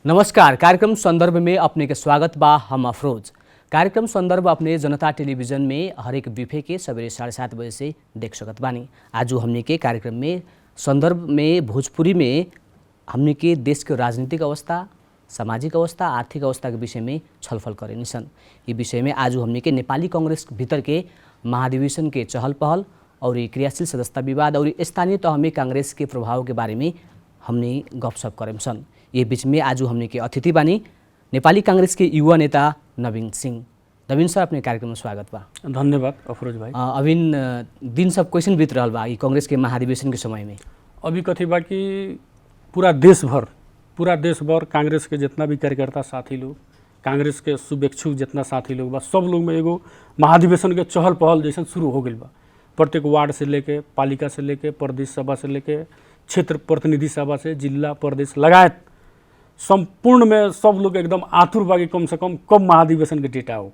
नमस्कार। कार्यक्रम संदर्भ में अपने के स्वागत बा। हम अफरोज। कार्यक्रम संदर्भ अपने जनता टेलीविजन में हर एक विषय के सवेरे 7:30 बजे से देख सकत बानी। आज हमने के कार्यक्रम में संदर्भ में भोजपुरी में हमने के देश के राजनीतिक अवस्था, सामाजिक अवस्था, आर्थिक अवस्था के विषय में छलफल करे निसन। ये विषय में आज हमने के नेपाली कांग्रेस भीतर के महाधिवेशन के चहल पहल और क्रियाशील सदस्यता विवाद और स्थानीय तह में कांग्रेस के प्रभाव के बारे में हमने गपशप करें सन। ये बीच में आज हमने के अतिथि बानी नेपाली कांग्रेस के युवा नेता नवीन सिंह। नवीन सर, अपने कार्यक्रम में स्वागत बा। धन्यवाद अफरोज भाई। अविन दिन सब क्वेश्चन बीत रहा बा कांग्रेस के महाधिवेशन के समय में। अभी कथी बा कि पूरा देश भर कांग्रेस के जितना भी कार्यकर्ता साथी लोग, कांग्रेस के शुभेच्छुक जितना साथी लोग बा, सब लोग में एगो महाधिवेशन के चहल पहल जैसा शुरू हो गई बा। प्रत्येक वार्ड से लेके, पालिका से लेके, प्रदेश सभा से लेके, क्षेत्र प्रतिनिधि सभा से, जिला प्रदेश लगायत संपूर्ण में सब लोग एकदम आतुर बा कि कम से कम कब महाधिवेशन के डेटा हो।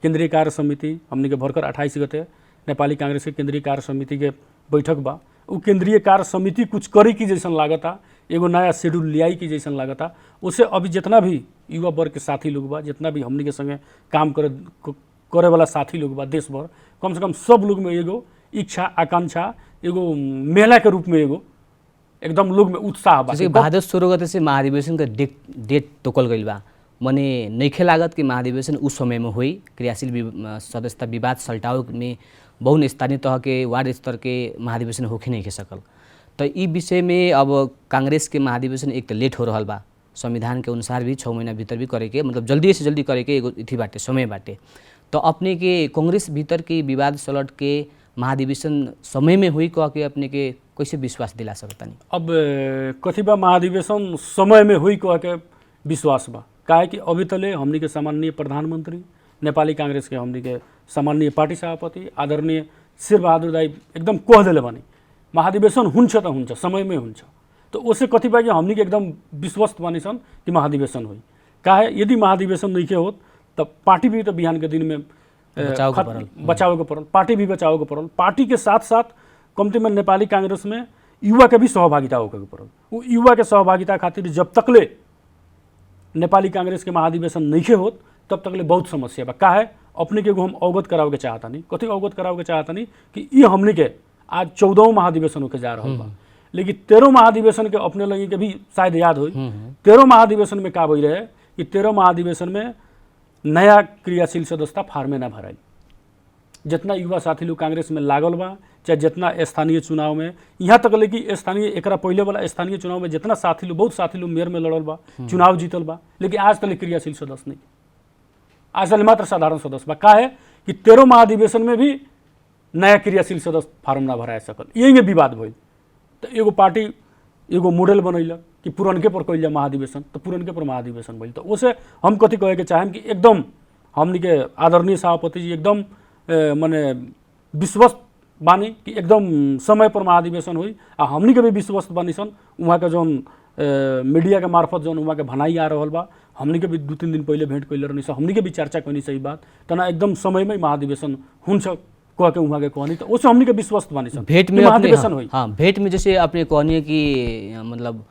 केंद्रीय कार्य समिति हमने के भरकर 28 गते नेपाली कांग्रेस के केंद्रीय कार्य समिति के बैठक बा। वो केंद्रीय कार्य समिति कुछ करे की जैसन लागता, एगो नया शेड्यूल लियाई की जैसन लागता। उसे अभी जितना भी युवा वर्ग के साथी लोग बा, जितना भी हमने के संगे काम करे वाला साथी लोग बा देश भर, कम से कम सब लोग में एगो इच्छा, आकांक्षा, एगो मेला के रूप में एगो एकदम लोग में उत्साह बा। जैसे भादर 16 गते से महाधिवेशन का डेट तोकल गई बा। मने नइखे लागत कि महाधिवेशन उस समय में हुई। क्रियाशील सदस्यता विवाद सल्टाव में बहु स्थानीय तह के वार्ड स्तर के महाधिवेशन होके नहीं के सकल। तो ई विषय में अब कांग्रेस के महाधिवेशन एक तो लेट हो रहा बा, संविधान के अनुसार भी 6 महीना भीतर भी करे के, मतलब जल्दी से जल्दी करे के एगो इथी बाटे, समय बाटे। तो अपने के कांग्रेस भीतर के विवाद सलट के महाधिवेशन समय में हुई कह के अपने के कैसे विश्वास दिला सकता नहीं? अब कथी बा महाधिवेशन समय में हुई कह के विश्वास बा। काहे कि अभी तले हमनी के सामान्य प्रधानमंत्री, नेपाली कांग्रेस के हमनी के सामान्य पार्टी सभापति आदरणीय शेर बहादुर दाई एकदम कह दिले बानी महाधिवेशन हुन्छ त हुन्छ, समय में हुन्छ। तो उससे कथी बा कि हमनी के एकदम विश्वस्त बानी सन कि महाधिवेशन हुई। काहे यदि महाधिवेशन नहीं के होत तब पार्टी भी तो बिहान के दिन में बचाव के पड़ल, पार्टी भी बचाव के पड़ल। पार्टी के साथ साथ कमती में नेपाली कांग्रेस में युवा के भी सहभागिता होकर पड़ल। वो युवा के सहभागिता खातिर जब तकले नेपाली कांग्रेस के महाधिवेशन नहीं होत तब तकले बहुत समस्या बा। का है अपने के हम अवगत करावे के चाहता नहीं, कथी अवगत करावे के चाहता नहीं कि ये हमने के आज 14वां महाधिवेशन होके जा रहा बा। लेकिन 13वां महाधिवेशन के अपने लगे के भी शायद याद हो। 13वां महाधिवेशन में का भई रहे कि 13वां महाधिवेशन में नया क्रियाशील सदस्यता फार्मे ना भराई। जितना युवा साथी लोग कांग्रेस में लागल बा, चाहे जितना स्थानीय चुनाव में, यहाँ तक ले कि स्थानीय एकरा पहले वाला स्थानीय चुनाव में जितना साथी लोग, बहुत साथी लोग मेयर में लड़ल बा, चुनाव जीतल बा, लेकिन आज तक क्रियाशील सदस्य नहीं, आज तक मात्र साधारण सदस्य बा। का है कि 13वां महाधिवेशन में भी नया क्रियाशील सदस्य फार्म ना भरा सकल, यही विवाद भइल। तो एगो पार्टी एगो मॉडल बनैलक कि पुरनके पर कैल महाधिवेशन, तो पुरनके पर महाधिवेशन भइल। तो उसे हम कथी कहे के चाहें कि एकदम हमनी के आदरणीय सभापति जी एकदम माने विश्वस्त बानी कि एकदम समय पर महाधिवेशन हुई। आ हमनी के भी विश्वस्त बानी सन वहाँ के जौन मीडिया के मार्फत जौन वहाँ के भनाई आ रहा बा, हमनी के भी 2-3 दिन पहले भेंट कैले रहनी, हमनी के भी चर्चा कैनी सही बात तना एकदम समय में महाधिवेशन हुन्छ कह के वहाँ के कहनी। तो उससे हमनी के विश्वस्त बानी सन भेंट में महाधिवेशन हुई। हाँ, भेंट में जैसे आपने कहनी कि मतलब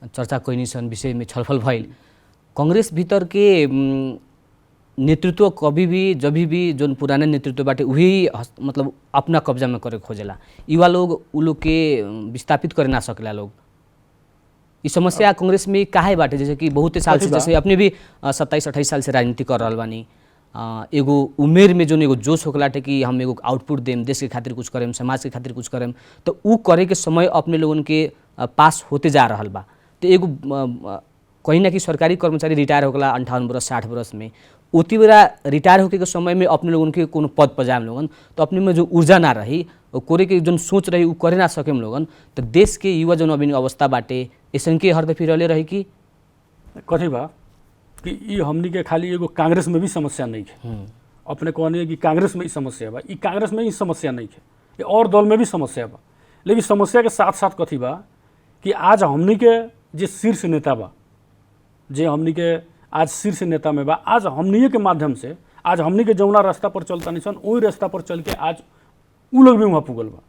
चर्चा कैनी सन, विषय में छलफल भइल। कांग्रेस भीतर के नेतृत्व कभी भी जब भी जो पुराने नेतृत्व बाटे वही मतलब अपना कब्जा में करे खोजेला। युवा लोग उ लोग के विस्थापित करे ना सकेला लोग। ये समस्या कांग्रेस में काहे बाटे? जैसे कि बहुत साल से, जैसे अपने भी 27-28 साल से राजनीति कर रहा बानी। एगो उमेर में जो एगो जोश होकलाटे कि हम एगो आउटपुट देम, देश के खातिर कुछ करें, समाज के खातिर कुछ करें, तो उ करे के समय अपने लोगन के पास होते जा रहा बा। तो एगो कहीं ना कि सरकारी कर्मचारी रिटायर होकला 58 वर्ष 60 वर्ष में, उती बेला रिटायर होके के समय में अपने लोगन के कोनो पद पर जाम लोगन, तो अपने में जो ऊर्जा ना रही, करे के जो सोच रही उ करे ना सकेम लोगन। तो देश के युवा जो अभी अवस्था बाटे ऐसन के हर फिर रही कि कथी बा कि ये हमनी के खाली एगो कांग्रेस में भी समस्या नहीं है। अपने कहने कि कांग्रेस में ही समस्या बा, ये कांग्रेस में ही समस्या नहीं है, ये और दल में भी समस्या बा। लेकिन समस्या के साथ साथ कथी बा कि आज हमनी के जे शीर्ष नेता बा, जे हमनी के आज शीर्ष नेता में बा, आज हमनी के माध्यम से आज हमनी के जौना रास्ता पर चलता नहीं सन वही रास्ता पर चल के आज उ लोग भी वहाँ पुगल बा।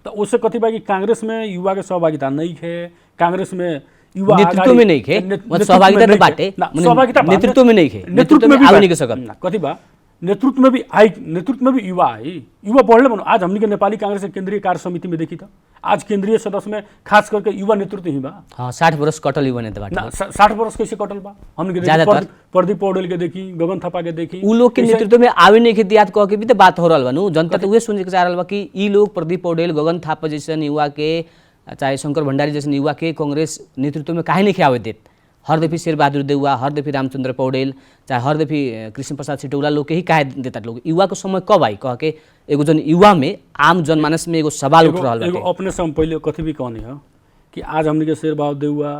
तो उससे कथी बा कि कांग्रेस में युवा के सहभागिता नहीं है, कांग्रेस में युवा नेतृत्व में नहीं खे मतलब सहभागिता तो बाटे सहभागिता नेतृत्व में नहीं खे नेतृत्व में भी आवे नहीं के सकत कथी बा नेतृत्व में भी आई, नेतृत्व में भी युवा आई, युवा बढ़ले बनो। आज हमनी के नेपाली कांग्रेस के केंद्रीय कार्य समिति में देखी था, आज केंद्रीय सदस्य में खास करके युवा नेतृत्व ही बा। हाँ 60 वर्ष कटल युवा नेता बाटे 60 वर्ष कैसे कटल बा हमनी के देखी, प्रदीप पौडेल के देखी, गगन थापा के देखी, उ लोग के नेतृत्व में आवे नहीं के दियात कह के भी तो बात हो रहल बा नु। जनता तो उहे सुने के चाह रहल बा कि ई लोग प्रदीप पौडेल, गगन थापा जैसन युवा के, चाहे शंकर भंडारी जैसन युवा के कांग्रेस नेतृत्व में काहे नहीं आवे देत। हर दफी शेर बहादुर देउवा, हर दफी रामचंद्र पौडेल, चाहे हर दफी कृष्ण प्रसाद सिटौला लोग के ही काहे देता लोग। युवा को समय कब आई कह के एगो जन युवा में आम जनमानस में एगो सवाल उठ रहल एगो अपने से हम पहले कथी भी कहनी है कि आज हमनी के शेर बहादुर देउवा,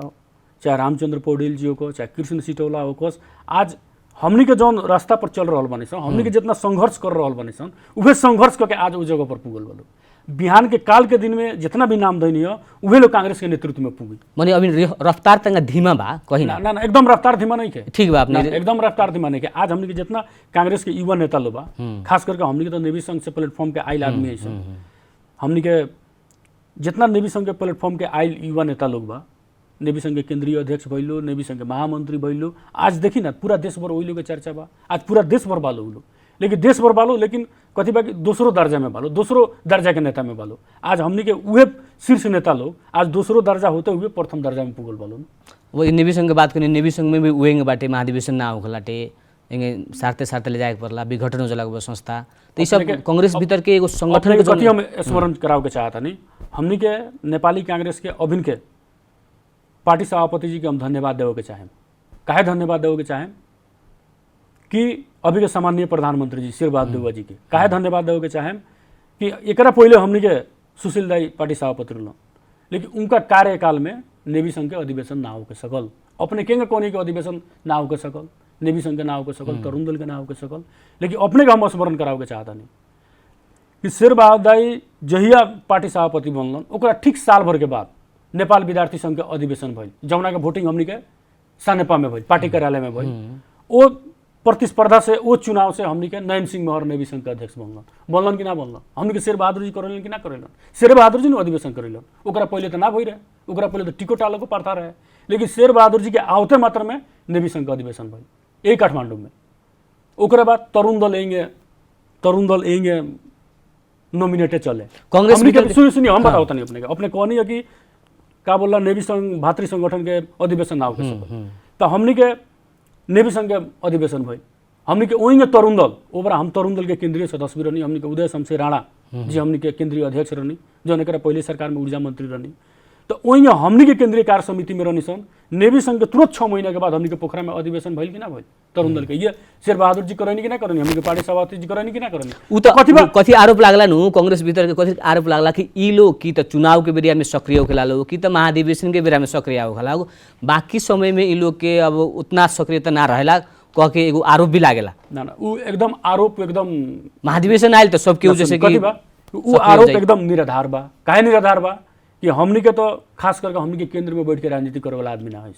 चाहे रामचंद्र पौडेल जी को, चाहे कृष्ण सिटौला हो, आज हमनी के जौन रास्ता पर चल रहल बानी सन, हमनी के जितना संघर्ष कर रहल बानी सन, उहे संघर्ष करके आज उस जगह पर पुगल बालो। बिहान के काल के दिन में जितना भी नाम धनी है उहे लोग कांग्रेस के नेतृत्व में पुगी। माने अभी रफ्तार तंगा धीमा बा कहीं ना ना एकदम रफ्तार धीमा नहीं के, ठीक बा अपने एकदम रफ्तार धीमा नहीं के। आज हमनी के जितना कांग्रेस के युवा नेता लोग बा, खास करके हमनी के तो नेवी संघ से प्लेटफॉर्म के आइल आदमी है, हमनी के जितना नेवी संघ के प्लेटफॉर्म के आइल युवा नेता लोग बा, नेवी संघ के केंद्रीय अध्यक्ष भइलो, नेवी संघ के महामंत्री भइलो, आज देखी ना पूरा देश भर वही लोग के चर्चा बा। आज पूरा देश भर बालो लोग, लेकिन देश भर बालो, लेकिन कथी बा कि दूसरो दर्जा में बालो, दूसरो दर्जा के नेता में बालो। आज हमनी के उहे शीर्ष नेता लोग आज दूसरो दर्जा होते हुए प्रथम दर्जा में पुगल बालो। वो नेवी संघ के बात करें, नेवी संघ में भी उहेंगे बाटे महाधिवेशन ना होखलाटे एंगे सारते सारते ले जाए के पड़ला, विघटन हो जाला संस्था। तो ये सब कांग्रेस भीतर के एगो संगठन के कथी हम स्मरण करावे के चाहता नहीं, हमनी के नेपाली कांग्रेस के अभिन के पार्टी सभापति जी के हम धन्यवाद देवे के चाहें। काहे धन्यवाद देवे के चाहें कि अभी के सामान्य प्रधानमंत्री जी शेर बहादुर देउवा जी के काहे धन्यवाद देवे के चाहें कि एकरा पहले हमनी के सुशील दाई पार्टी सभापति रहलन, लेकिन उनका कार्यकाल में नेवी संघ के अधिवेशन ना हो के सकल, अपने केंगे कोनी के अधिवेशन ना हो के सकल, नेवी संघ के ना हो के सकल, तरुण दल के ना हो के सकल। लेकिन अपने का हम स्मरण करावे के चाहता नहीं कि शेर बहादुर दाई जहिया पार्टी सभापति बनलन ओकरा ठीक साल भर के बाद नेपाल विद्यार्थी संघ के अधिवेशन भइल, जमुना के वोटिंग हमनी के सानेपा में भइल, पार्टी कार्यालय में भइल। वो प्रतिस्पर्धा से, वो चुनाव से हमनी के नयन सिंह महर नेवी संघ के अध्यक्ष बनलन कि ना बनलन, हमनी के शेर बहादुर जी करेलन कि ना करेलन। शेर बहादुर जी ने अधिवेशन करेलन, ओकरा पहले तो ना भई रहे, ओकरा पहले तो टिकट आलो को पड़ता रहे, लेकिन शेर बहादुर जी के आवते मात्र में नेवी संघ के अधिवेशन भइल यही काठमांडू में। ओकरा बाद तरुण दल एंगे नॉमिनेटेड चले कांग्रेस में। सुनिए हम बताओ तनी अपने कहनी है कि का बोला नेवी संघ भातृ संगठन के अधिवेशन ना हो के तो हमनी के नेवी संघ के अधिवेशन भइल, हमनी के वहीं तरुण दल ओबरा हम तरुण दल के केंद्रीय सदस्य भी रहनी, हमनी के उदय शमशेर राणा जी हमनी के केंद्रीय अध्यक्ष रहनी, जो एकरा पहले सरकार में ऊर्जा मंत्री रहनी। तो वहीं हमनी के केंद्रीय कार्य समिति में रहनी सन। नेवी संघ के तुरंत 6 महीना के बाद हमनी के पोखरा में अधिवेशन भइल कि ना भइल तरुण दल के। ये शेर बहादुर जी करनी कि ना करनी, हमनी के पार्टी सभापति जी करनी कि ना करनी। उ तो कथी आरोप लागला नु कांग्रेस भीतर के कथी आरोप लागला कि ई लोग की त चुनाव के बेरिया में सक्रिय होखेला लोग, की त महाधिवेशन के बेरिया में सक्रिय होखेला, बाकी समय में ई लोग के अब उतना सक्रियता ना रहेला कह के एगो आरोप भी लागेला। ना ना उ एकदम आरोप एकदम महाधिवेशन आइल तो सब केहू जैसे कि उ आरोप एकदम निराधार बा। काहे निराधार बा कि हमनी के तो खास करके हमनी के केंद्र में बैठ के राजनीति करे वाला आदमी ना है,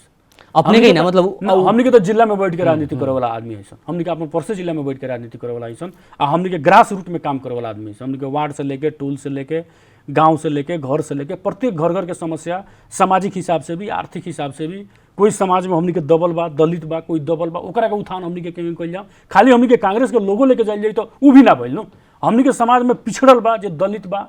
अपने के ना मतलब हमनी के तो जिला में बैठ के राजनीति करे वाला आदमी है, हमनी के अपन परसे जिला में बैठ के राजनीति करे वाला है, आ हमनी के ग्रास रूट में काम करे वाला आदमी है। हमनी के वार्ड से लेके टूल से लेके गांव से लेके घर से लेके प्रत्येक घर घर के समस्या सामाजिक हिसाब से भी आर्थिक हिसाब से भी, कोई समाज में हमनी के दबल बा दलित बा कोई दबल बा ओकरा के उत्थान हमनी के केंगे कइल जाओ। खाली हमनी के कांग्रेस के लोगो लेके जाइल जाई तो उ भी ना भइल नो। हमनी के समाज में पिछड़ल बा जे दलित बा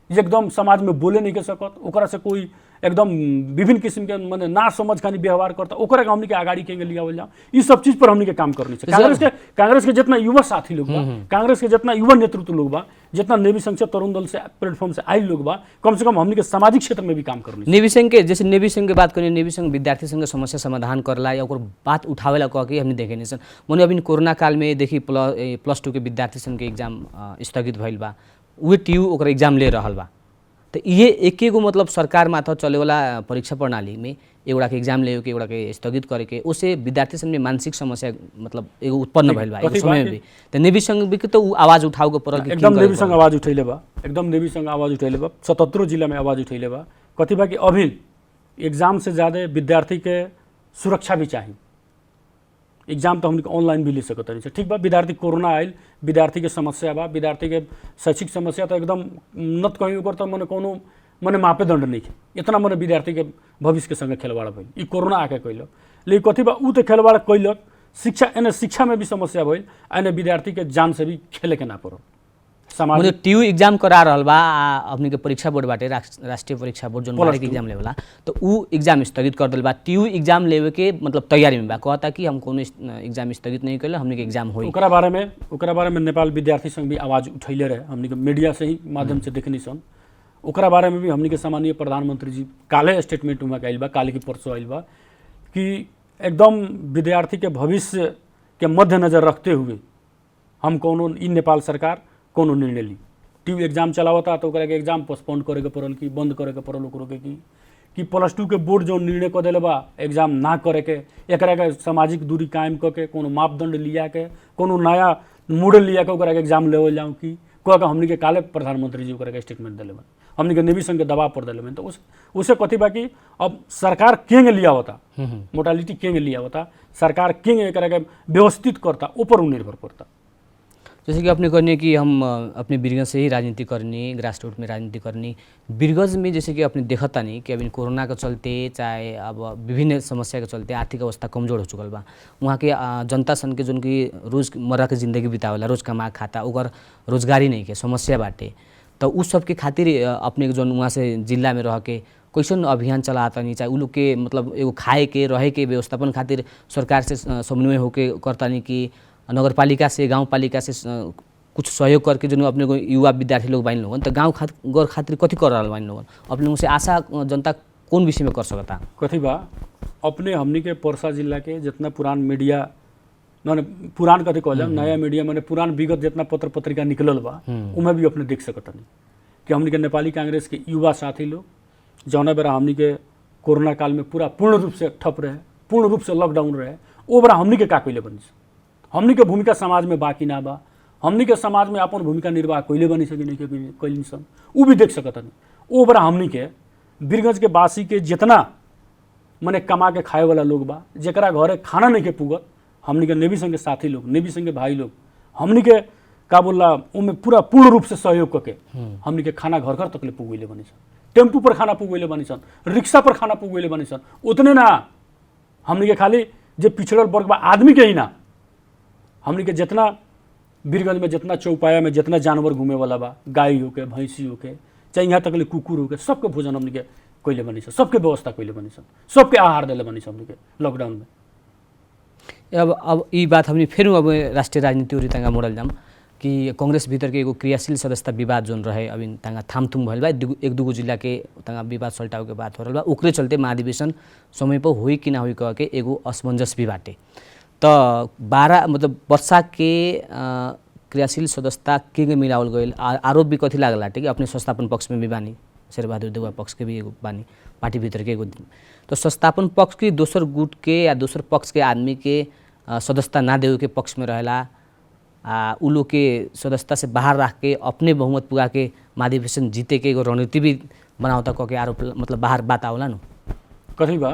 एकदम समाज में बोले नहीं के सकत, ओकरा से कोई एकदम विभिन्न किस्म के माने ना समझ खानी व्यवहार करता, ओकरा के हमनी के आगाड़ी केंगे लियावल जाओ। ई सब चीज पर हमनी के काम करनी चाहिए। कांग्रेस के जितना युवा साथी लोग बा, कांग्रेस के जितना युवा नेतृत्व लोग बा, जितना नेवी संघ से तरुण दल से प्लेटफॉर्म से आई लोग बा, कम से कम हमनी के सामाजिक क्षेत्र में भी काम करनी चाहिए। नेवी संघ के जैसे नेवी संघ के बात करें, नेवी संघ विद्यार्थी संघ समस्या समाधान करला या ओकर बात उठावेला कह के हमनी देखे नहीं सन। मने अभी कोरोना काल में देखी +2 के विद्यार्थी संघ के एग्जाम स्थगित भइल बा, उहे टीयू ओकर एग्जाम ले रहल बा। तो ये एक एगो मतलब सरकार माथा चले वाला परीक्षा प्रणाली में एगोड़ा के एग्जाम ले के एगोड़ा के स्थगित करे के उससे विद्यार्थी सब में मानसिक समस्या मतलब एगो उत्पन्न भइल बा एगो समय में भी। तो नेवी संघ भी तो आवाज उठाओ के पड़ल कि एकदम नेवी संघ आवाज उठैले बा, एकदम नेवी संघ आवाज उठैले बा, 77 जिला में आवाज उठैले बा। कथी बा कि अभी एग्जाम से ज़्यादा विद्यार्थी के सुरक्षा भी चाहिए। एग्जाम तो हमने ऑनलाइन भी ले सकत नहीं, ठीक बा। विद्यार्थी कोरोना आयल, विद्यार्थी के समस्या बा, विद्यार्थी के शैक्षिक समस्या तो एकदम नत कहीं ऊपर तो मने कोनो मने मापेदंड नहीं है, इतना मने विद्यार्थी के भविष्य के संगे खेलवाड़ भइल। ई कोरोना आके कैलक, लेकिन कथी बा ऊ तो खेलवाड़ कैलक, शिक्षा में भी समस्या भइल, एने विद्यार्थी के जान से भी खेले के ना पड़ल। समाज मतलब टीयू एग्जाम करा रहल बा अपने के परीक्षा बोर्ड बाटे, राष्ट्रीय परीक्षा बोर्ड जो मैट्रिक एग्जाम लेवला, तो ऊ एग्जाम स्थगित कर दिल बा। टीयू एग्जाम लेवे के मतलब तैयारी में बा, कहता कि हम कोनो एग्जाम स्थगित नहीं कैले, हमने के एग्जाम होई। ओकरा बारे में नेपाल विद्यार्थी संघ भी आवाज उठैले रहे, हमने के मीडिया से ही माध्यम से देखनी सन। ओकरा बारे में भी हमने के सम्मानीय प्रधानमंत्री जी काले स्टेटमेंट में आइल बा, काले की परसों आइल बा कि एकदम विद्यार्थी के भविष्य के मद्देनजर रखते हुए हम कोनो ई नेपाल सरकार कोनो निर्णय ली। टीयू एग्जाम चलावता तो ओकरा के एग्जाम पोस्टपोन करे के पड़ल कि बंद करे के पड़ल ओकरो के कि +2 के बोर्ड जो निर्णय कर दिले बा एग्जाम ना करे के, एकरा के सामाजिक दूरी कायम करके कोनो मापदंड लिया के कोनो नया मॉडल लिया के ओकरा के एग्जाम लेवल जाऊँ कि कह के हमनी के काले प्रधानमंत्री जी ओकरा के स्टेटमेंट दिले बा, हमनी के नेवी संघ के दबाव पर दिले बा। तो उसे कथी बा कि अब सरकार केंग लिया होता, मोडालिटी केंग लिया होता, सरकार केंग एकरा के व्यवस्थित करता, ऊपर निर्भर करता। जैसे कि आपने कहने कि हम अपने बिरगंज से ही राजनीति करनी, ग्रास रूट में राजनीति करनी। बिरगंज में जैसे कि अपने देखता नहीं कि अभी कोरोना के चलते चाहे अब विभिन्न समस्या के चलते आर्थिक अवस्था कमजोर हो चुकल बा। वहाँ के जनता सन के जोन की रोजमर्रा के जिंदगी बितावेला, रोज कमा खाता, ओकर रोजगारी नहीं के समस्या बाटे। तो उस सब के खातिर अपने के जोन वहाँ से जिला में रह के कैसन अभियान चलाता नहीं, चाहे उ लोग के मतलब एगो खाए के रहे के व्यवस्थापन खातिर सरकार से समन्वय होके करता नहीं कि नगर पालिका से गांव पालिका से कुछ सहयोग करके जो अपने को युवा विद्यार्थी लोग बाइन लोगन तो गांव गौर खातिर कथी कर रहा बाइन लोगन, अपने लोगों से आशा जनता कौन विषय में कर सकता? कथी बा अपने हमनी के पर्सा जिला के जितना पुरान मीडिया माने पुरान कथी कहल नया मीडिया माने पुरान विगत जितना पत्र पत्रिका निकलल बा उमें भी अपने देख सकता नहीं कि हमनी के नेपाली कांग्रेस के युवा साथी लोग जौना बेरा हमनी के कोरोना काल में पूरा पूर्ण रूप से ठप रहे, पूर्ण रूप से लॉकडाउन रहे, ओ बेरा हमनी के का कैले बनी, हमनी के भूमिका समाज में बाकी ना बा, हमनी के समाज में अपन भूमिका निर्वाह कैले बनी सके नहीं कैली सन, उ भी देख सकता नहीं। ओ बड़ा हमनी के बिरगंज के वासी के जितना मने कमा के खाए वाला लोग बा, जरा घरे खाना नहीं के पुगत, हमनी के नेवी संघ के साथी लोग, नेवी संघ के भाई लोग, हमनी के का बोला उनमें पूरा पूर्ण रूप से सहयोग करके हमनी के खाना घर घर तक ले पुगैले बनी सन, टेम्पू पर खाना पुगैले बनी सन, रिक्शा पर खाना पुगैले बनी सन। उतने ना हमनी के खाली जे पिछड़ल वर्ग बा आदमी के ही ना, हमनी के जितना बिरगंज में जितना चौपाया में जितना जानवर घूमे वाला बा, गाय होके भैंसी होके चाहे यहाँ तक ले कुकुर होके सबके भोजन हमनी के कैले बनी सन, सबके व्यवस्था कैले बनी सन, सबके आहार दिले बनी सन हमनी के लॉकडाउन में। अब ये बात हमने फिर अब राष्ट्रीय राजनीति और तंगा मोड़ल जाम कि कांग्रेस भीतर के एगो क्रियाशील सदस्यता विवाद जोन रहे अभी तंगा थामथुम भइल बा, एक दूगो जिला के तंगा विवाद सल्टाव के बात हो रहा बा, ओकरे चलते महाधिवेशन समय पर होई कि ना होई कह के एगो असमंजस भी बाटे। तो 12 मतलब वर्षा के क्रियाशील सदस्यता के मिलावल गई, आरोप भी कथी लागल कि अपने संस्थापन पक्ष में भी बानी, शेरबहादुर देउवा पक्ष के भी एगो बानी, पार्टी भीतर के एगो। तो संस्थापन पक्ष के दोसर गुट के या दोसर पक्ष के आदमी के सदस्यता ना देवे के पक्ष में रहेला, उ लोग के सदस्यता से बाहर रख के अपने बहुमत पुगा के महाधिवेशन जीते के एगो रणनीति भी बनावता कह के आरोप मतलब बाहर बात आवला न। कथी बा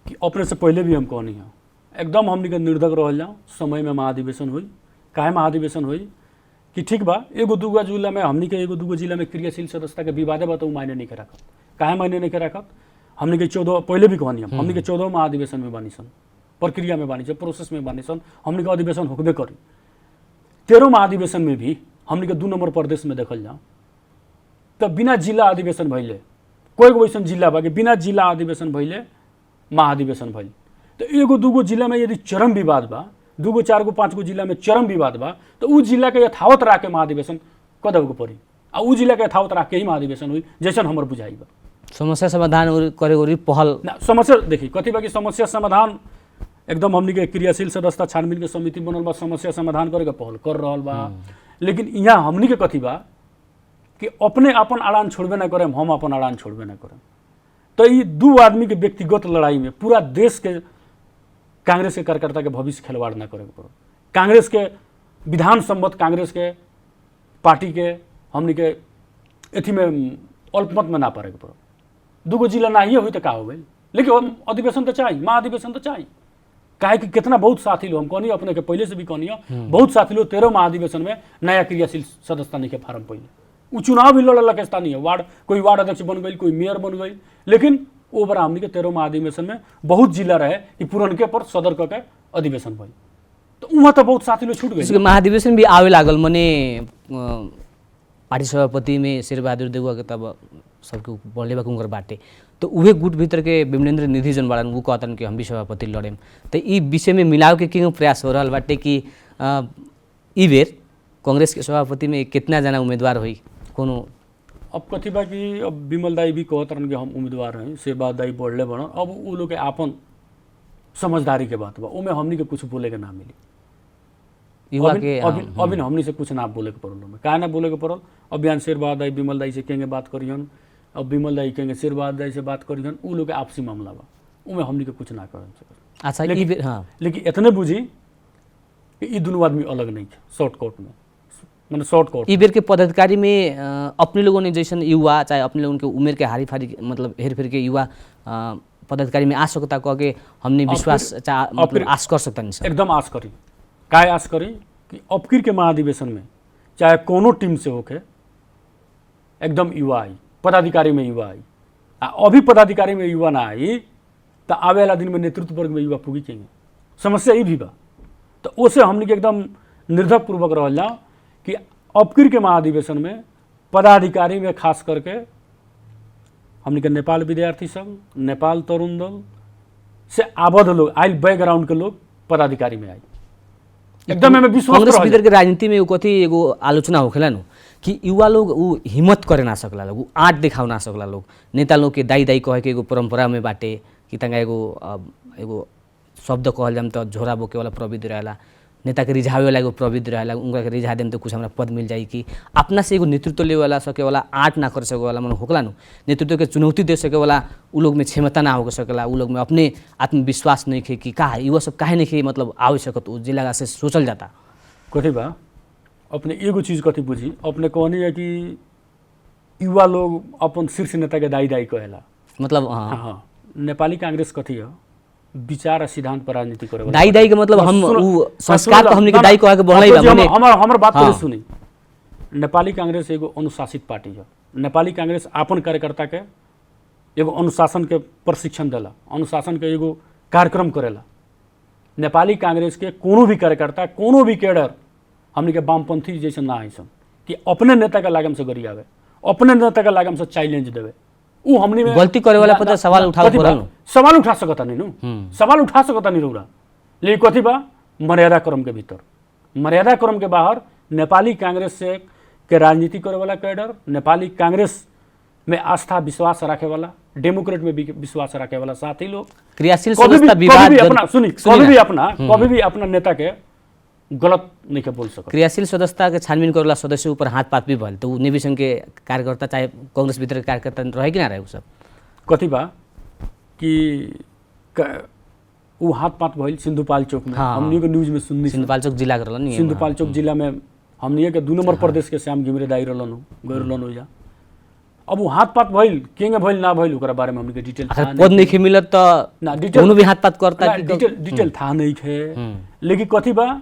कि अपने से पहले भी हम कहनी है एकदम हमनी के निर्धक रह जाओ, समय में महाधिवेशन हुई, काहे महाधिवेशन हुई कि ठीक बा एगो दूगो जिला में हमनी के एगो दूगो जिला में क्रियाशील सदस्यता के विवादे बा तो मायने नहीं के रखत, काहे मायने नहीं के रखत। हमनी के 14 पहले भी कहनी हम हमनी के 14 महाधिवेशन में बानी सन, प्रक्रिया में बानी सन, प्रोसेस में बानी सन, हमनी के अधिवेशन होबे करी। 13 महाधिवेशन में भी हमनी के 2 नंबर प्रदेश में देखल जाओ तो बिना जिला अधिवेशन भइले, कोई वैसन जिला बा कि बिना जिला अधिवेशन भइले महाधिवेशन भइल। तो एगो दूगो जिला में यदि चरम विवाद बा, 2 4 5 जिला में चरम विवाद बा तो उ जिला के यथावत रख के महाधिवेशन कदब को पड़ी, आ उ जिला के यथावत रख के ही महाधिवेशन हुई जैसन हमर बुझाई बा। समस्या समाधान करे और पहल ना समस्या देखी कथी बा कि समस्या समाधान एकदम हमनी के क्रियाशील सदस्यता छानबीन के समिति बनल बा, समस्या समाधान करे के पहल कर रहल बा। लेकिन यहाँ हमनी के कथी बा कि अपने अपन अड़ान छोड़बे ना करें, हम अपन अड़ान छोड़बे ना करें। तो ये 2 आदमी के व्यक्तिगत लड़ाई में पूरा देश के कांग्रेस के कार्यकर्ता के भविष्य खिलवाड़ ना करे पड़ो, कांग्रेस के विधान सम्मत कांग्रेस के पार्टी के हमनी के एथी में अल्पमत में ना पड़े पड़ो। 2 जिला ना ही हुई तो का हो गई, लेकिन अधिवेशन तो चाहिए, महाधिवेशन तो चाहिए। काहे कि कितना बहुत साथी लोग हम कहनी अपने के पहले से भी कहनी बहुत साथी लोग 13 महाधिवेशन में नया क्रियाशील सदस्यता नहीं के फार्म पहले उ चुनाव भी लड़ल के स्थानीय वार्ड, कोई वार्ड अध्यक्ष बन गई, कोई मेयर बन गई, लेकिन वो बड़ा हमनी के 13वां अधिवेशन में बहुत जिला रहे कि पुरनके पर सदर क के अधिवेशन भइल, तो वहाँ तो बहुत साथी लोग छूट गए। इसके महाधिवेशन भी आवे लागल मने पार्टी सभापति में शेरबहादुर देउवा के तब सबके बढ़ले बा उनकर बाटे, तो उहे गुट भीतर के विमलेन्द्र निधि जन बाड़न वो कहतन कि हम भी सभापति लड़ेम। तो ई विषय में मिलाव के क्यों प्रयास हो रहा बाटे कि ई बेर कांग्रेस के सभापति में कितना जना उम्मीदवार हुई कोनो? अब कथी बा कि अब विमल दाई भी कहत रहन कि हम उम्मीदवार हैं, शेरबहादुर दाई बढ़ले बन, अब वो लोग के आपन समझदारी के बात बा, उमें हमनी के कुछ बोले के ना मिली। युवा के अभी हमनी से कुछ ना बोले के पड़ल, हमें काहे ना बोले के पड़ल। अब बयान शेरबहादुर दाई विमल दाई से केंगे बात करियन, अब विमल दाई केंगे शेरबहादुर दाई से बात करियन, उ लोग के आपसी मामला बा, उमें हमनी के कुछ ना कर सकत। अच्छा ई बेर हाँ, लेकिन इतने बुझी कि ई दोनों आदमी अलग नहीं है शॉर्टकट में, मैंने शॉर्टकट ई बेर के पदाधिकारी में अपने लोगों ने जैसन युवा चाहे अपने लोगों के उम्र के हारी फारी मतलब हेर फेर के युवा पदाधिकारी में आ सकता कह के हमने विश्वास मतलब आश कर सकता नहीं सर? एकदम आश करी। काय आश करी कि अबकिर के महाधिवेशन में चाहे कोनो टीम से होके एकदम युवा आई, पदाधिकारी में युवा आई। अभी पदाधिकारी में युवा ना आई तो आवे वाला दिन में नेतृत्व वर्ग में युवा पुगी केंगे, समस्या ये भी बा। तो उसे हमने के एकदम निर्धक पूर्वक रह जाओ कि अबकिर के महाधिवेशन में पदाधिकारी में खास करके हमने के नेपाल विद्यार्थी संघ, नेपाल तरुण दल से आबद्ध लोग आयल बैकग्राउंड के लोग पदाधिकारी में आई। एकदम हमें विश्वास कांग्रेस भीतर के राजनीति में कथी एगो आलोचना होखेला नु कि युवा लोग उ हिम्मत करे ना सकला लोग, उ आँट दिखाव ना सकला लोग, नेता लोग के दाई दाई कहे के एगो परंपरा में बाटे कि तंगा एगो शब्द कहल जाम तो झोरा बोके वाला प्रवृत्ति रहेला, नेता के रिझावे वाला एगो प्रवृत्ति रहेला, उनका के रिझा देम तो कुछ हमरा पद मिल जाई कि अपना से एगो नेतृत्व ले वाला सके वाला आँट ना कर सके वाला मन होकला नु, नेतृत्व के चुनौती दे सके वाला उ लोग में क्षमता ना हो सकेला, उ लोग में अपने आत्मविश्वास नहीं खे कि का युवा सब काहे नहीं खे मतलब आवे सकत उ जिला से सोचल जाता। कथी बा अपने एगो चीज कथी बुझी, अपने कहनी है कि युवा लोग अपन शीर्ष नेता के दाई दाई कहेला, मतलब हाँ नेपाली कांग्रेस कथी है विचार आ सिद्धांत पर राजनीति करे वाला दाई दाई के मतलब हम उ संस्कार तो हमनी के दाई कह के बढ़ाई बा मने हमर बात करे सुनी। नेपाली कांग्रेस एगो अनुशासित पार्टी है। नेपाली कांग्रेस आपन कार्यकर्ता के एगो अनुशासन के प्रशिक्षण देला, अनुशासन के एगो कार्यक्रम करेला। नेपाली कांग्रेस के कोनो भी कार्यकर्ता कोनो भी कैडर हमनी के वामपंथी जैसे ना है कि अपने नेता के लागम से गरियावे, अपने नेता के लागम से चैलेंज देवे, उ हमनी में गलती करे वाला पर सवाल उठाओ पड़ल, सवाल उठा सकता नहीं नु, सवाल उठा सकता नहीं रौरा। लेकिन कथी बा मर्यादा क्रम के भीतर, मर्यादा क्रम के बाहर नेपाली कांग्रेस से के राजनीति करे वाला कैडर, नेपाली कांग्रेस में आस्था विश्वास रखे वाला, डेमोक्रेट में विश्वास रखे वाला साथी लोग क्रियाशील सदस्यता विवाद कभी भी अपना नेता के गलत नहीं के बोल सकता। क्रियाशील सदस्यता के छानबीन करेला सदस्य ऊपर हाथ पात भी भल तो नेवी संघ के कार्यकर्ता चाहे कांग्रेस भीतर के कार्यकर्ता रहे कि ना रहे उ सब कथी बा कि उ हाथ पात भइल सिंधुपाल चौक में, हमनी के न्यूज में सुननी, सिंधुपाल चौक जिला के रहलन, सिंधुपाल चौक जिला में हमनी के 2 नंबर प्रदेश के श्याम घिमिरे दाई रहलन गइरलन हो जा। अब वो हाथ पात भइल केंगे भइल ना भइल ओकरा बारे में हमनी के डिटेल पद नहीं खे मिलत तो ना डिटेल दोनों भी हाथ पात करता कि डिटेल था नहीं खे। लेकिन कथी बा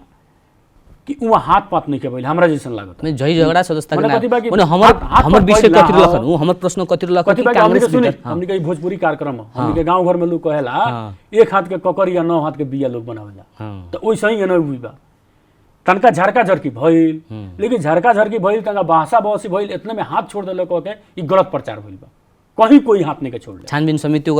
कि वहाँ हाथ पात नहीं के भइल हमरा जैसन लागत नहीं जही झगड़ा सदस्यता मने कथी बा कि हमर विषय कथि रखन उ हमर प्रश्न कथि रखन कि कांग्रेस भीतर हमनी के भोजपुरी कार्यक्रम हमनी के गांव घर में लोग कहेला एक हाथ के ककर या 9 हाथ के बिया लोग बनावेला, तो ओइसे ही एना हुई बा तनका झरका झरकी भइल। लेकिन झरका झरकी भइल तनका भाषा बहसी भइल, इतने में हाथ छोड़ देले कह के ई गलत प्रचार भइल बा, कहीं कोई हाथ नहीं के छोड़ ले। छानबीन समिति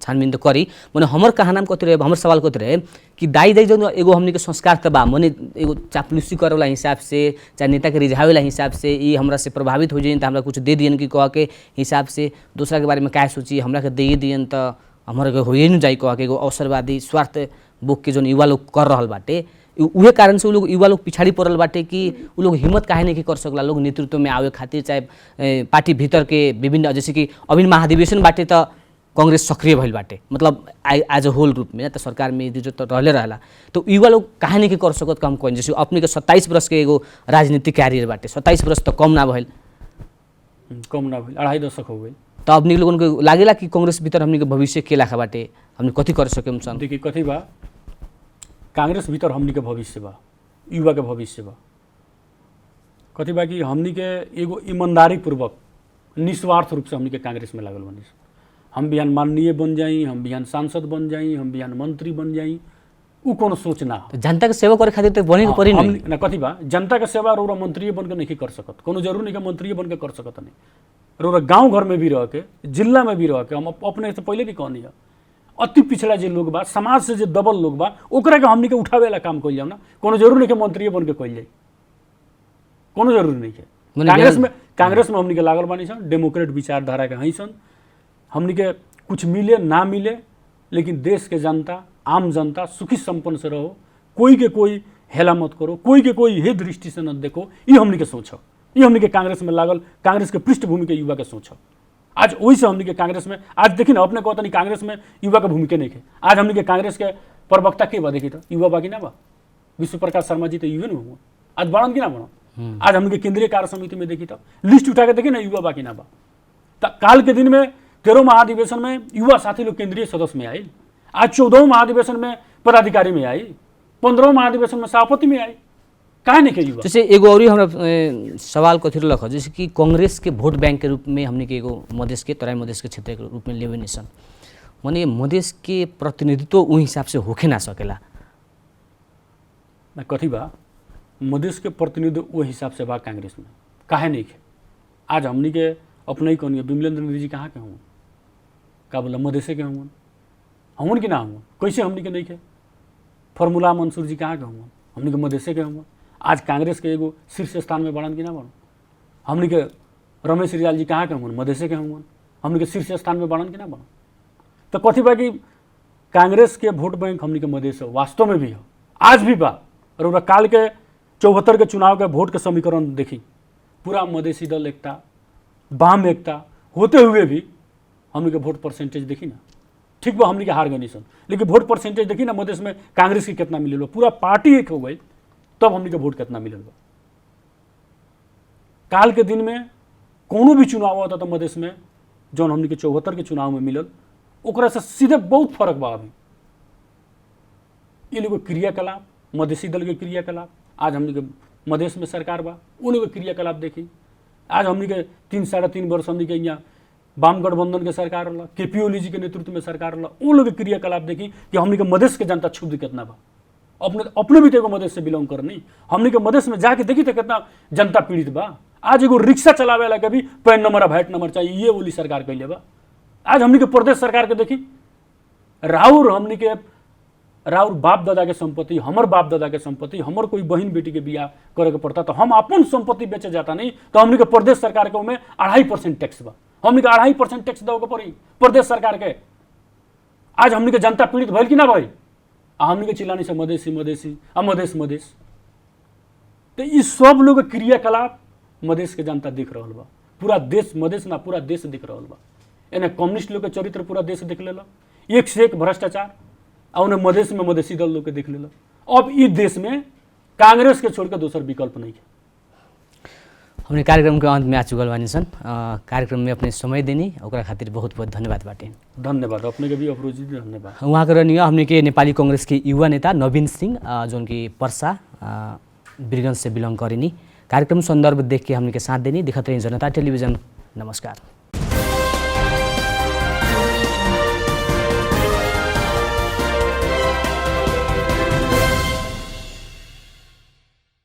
छानबीन तो करी मने हमर कहानाम कथि रहे, हमर सवाल कथि रहे कि दाई दाई जो एगो हमनी के संस्कार त बा मने एगो चापलूसी करे वाला हिसाब से चाहे नेता के रिझावे वाला हिसाब से ई हमरा से प्रभावित हो जाइन त हमरा कुछ दे दियन कि कह के हिसाब से दूसरा के बारे में काय सोची हमरा के दे दियन त हमरा के होइए न जाई कह के एगो अवसरवादी स्वार्थ बोक के जोन युवा लोग कर रहल बाटे, उहे कारण से उ लोग युवा लोग पिछाड़ी पड़ल बाटे कि उ लोग हिम्मत काहे नहीं कर सकला लोग नेतृत्व में आवे खातिर, चाहे पार्टी भीतर के विभिन्न जैसे कि अभी महाधिवेशन बाटे तो कांग्रेस सक्रिय भइल बाटे मतलब एज अ होल रूप में तो सरकार में जो तो रहले रहला, तो युवा लोग काहे नहीं कर सकत कम कोइन जैसे अपने के 27 वर्ष के एगो राजनीतिक कैरियर बाटे, 27 वर्ष तो कम ना भइल, 2.5 दशक हो गई। तो अपने लोगन के लागेला कि कांग्रेस भीतर हमनी के भविष्य के लाखा बाटे, हमनी कथि कर सकेम सन? देखिए कथी बा कांग्रेस भीतर हमनी के भविष्य बा, युवा के भविष्य बा। कथी बा कि हमनी के एगो ईमानदारी पूर्वक निस्वार्थ रूप से हमनी के कांग्रेस में लागल बनी, हम बिहान माननीय बन जाई, हम बिहान सांसद बन जाई, हम बिहान मंत्री बन जाई, उ कोनो सोच ना हो। तो जनता के सेवा करे खातिर तो बने के पड़ी हम नहीं। ना कथी बा, जनता के सेवा रौरा मंत्री बन के नहीं कर सकत, कोनो जरूर नहीं कि मंत्री बन के कर सकत नहीं। रौरा गांव घर में भी रह के, जिला में भी रह के, हम अपने से पहले भी कहनी है, अति पिछड़ा जे लोग बा, समाज से जे दबल लोग बा, ओकरा के हमनी के उठावे ला काम कइल जाओ ना। कोनो जरूर नहीं कि मंत्री बन के कइल जाई, कोनो जरूरी नहीं है। कांग्रेस में हमनी के लागल बानी सन, डेमोक्रेट विचारधारा के हई सन। हमनी के कुछ मिले ना मिले, लेकिन देश के जनता, आम जनता सुखी संपन्न से रहो, कोई के कोई हेला मत करो, कोई के कोई हे दृष्टि से न देखो, ये हमनी के सोच। ये हमनी के कांग्रेस में लागल, कांग्रेस के पृष्ठभूमि के युवा के सोच। आज वही से हमनी के कांग्रेस में, आज देखी ना अपने कहता नहीं कांग्रेस में युवा के भूमिका नहीं है। आज हमनी के कांग्रेस के प्रवक्ता के बा देखी तो युवा बाकी ना बा, विश्व प्रकाश शर्मा जी तो युवा नहीं हुआ, आज बढ़न की ना बढ़न। आज हमनी के केंद्रीय कार्य समिति में देखी तो लिस्ट उठा के देखी ना, युवा बाकी ना बा। काल के दिन में 13 महाधिवेशन में युवा साथी लोग केंद्रीय सदस्य में आए, आज 14 महाधिवेशन में पदाधिकारी में आई, 15 महाधिवेशन में सभापति में आई, काहे नहीं के युवा। जैसे एगो और हमरा सवाल कथी रख, जैसे कि कांग्रेस के वोट बैंक के रूप में हमने के एगो मधेश के, तराई मधेश के क्षेत्र के रूप में लेवे निसन, माने मधेश के प्रतिनिधित्व उस हिसाब से होके ना सकेला ना। कथी बा, मधेश के प्रतिनिधित्व वो हिसाब से बा कांग्रेस में, काहे नहीं है। आज हमनी के अपने ही कहनी, विमलेंद्र नंदी जी कहाँ के हों, का बोला मधेशे के हों, हमन के ना हों, कैसे हमनी के नहीं के। फॉर्मूला मंसूर जी कहाँ के हों, हमनी के मधेशे के हों। आज कांग्रेस के एगो शीर्ष स्थान में बढ़न कि ना बढ़न, हमनी के रमेश रियाल जी कहाँ के हों, मधेशे के हों, हमनी के शीर्ष स्थान में बढ़न कि ना बढ़न। तो कथी बा कि कांग्रेस के वोट बैंक हमनी के मधेश वास्तव में भी हो, आज भी बा। और काल के 74 के चुनाव के वोट के समीकरण देखी, पूरा मधेसी दल एकता, वाम एकता होते हुए भी हमनी के वोट परसेंटेज देखी ना, ठीक बा हमनी के हार गई सन, लेकिन वोट परसेंटेज देखी ना मधेश में कांग्रेस के कितना मिलल बा, पूरा पार्टी एक हो गई, तब हमनी के वोट कितना मिलल बा। काल के दिन में कोनो भी चुनाव होता तो मधेश में जौन हमनी के 74 के चुनाव में मिलल, ओकरा से सीधे बहुत फर्क बा। अभी ये लोग क्रियाकलाप, मधेसी दल के क्रियाकलाप, आज हमनी के मधेश में सरकार बा, उन लोग के क्रियाकलाप देखी। आज हमनी के 3 साढ़े 3 वर्ष हमनी के यहाँ वाम गठबंधन के सरकार रहा, केपी ओली जी के नेतृत्व में सरकार रहा, उन लोग के क्रियाकलाप देखी कि हमनी के मधेश के जनता क्षुब्ध कितना बा। अपने भी तो एगो मधेश से बिलोंग करनी, हमनी के मधेश में जाके देखी तो कितना जनता पीड़ित बा। आज एगो रिक्शा चलावे ला के भी पैन नंबर आ वैट नंबर चाहिए, ये ओली सरकार कैले बा। आज हमनी के प्रदेश सरकार के देखी, हमनी के राउर बाप दादा के संपत्ति, हमर बाप दादा के संपत्ति, हमर कोई बहन बेटी के बियाह करे के पड़ता तो हम अपन संपत्ति बेचे जाता नहीं, तो हमनी के प्रदेश सरकार के में 2.5% टैक्स बा, हमनी के 2.5% टैक्स देवे के पड़ी प्रदेश सरकार के। आज हमनी के जनता पीड़ित भइल कि ना भाई, हमनी के चिल्लानी से मधेसी मधेसी आ मधेश मधेश। तो ये सब लोग क्रियाकलाप मधेश के जनता देख रहा बा, पूरा देश, मधेश ना पूरा देश देख रहा बा। एने कम्युनिस्ट लोग के चरित्र पूरा देश देख लेला, एक से एक भ्रष्टाचार, और मधेश में मधेसी दल लोग के देख लेला। अब इस देश में कांग्रेस के छोड़ के दोसर विकल्प नहीं है। हमने कार्यक्रम के अंत में आ चुकल बानी सन, कार्यक्रम में अपने समय देनी ओकरा खातिर बहुत बहुत धन्यवाद बाटे। धन्यवाद, अपने के भी अफरोज जी धन्यवाद। वहाँ के रहनी हमने के नेपाली कांग्रेस के युवा नेता नवीन सिंह, जो कि पर्सा वीरगंज से बिलोंग करेनी। कार्यक्रम संदर्भ देख के हमने के साथ देनी। देखते रहिए जनता टेलीविजन। नमस्कार।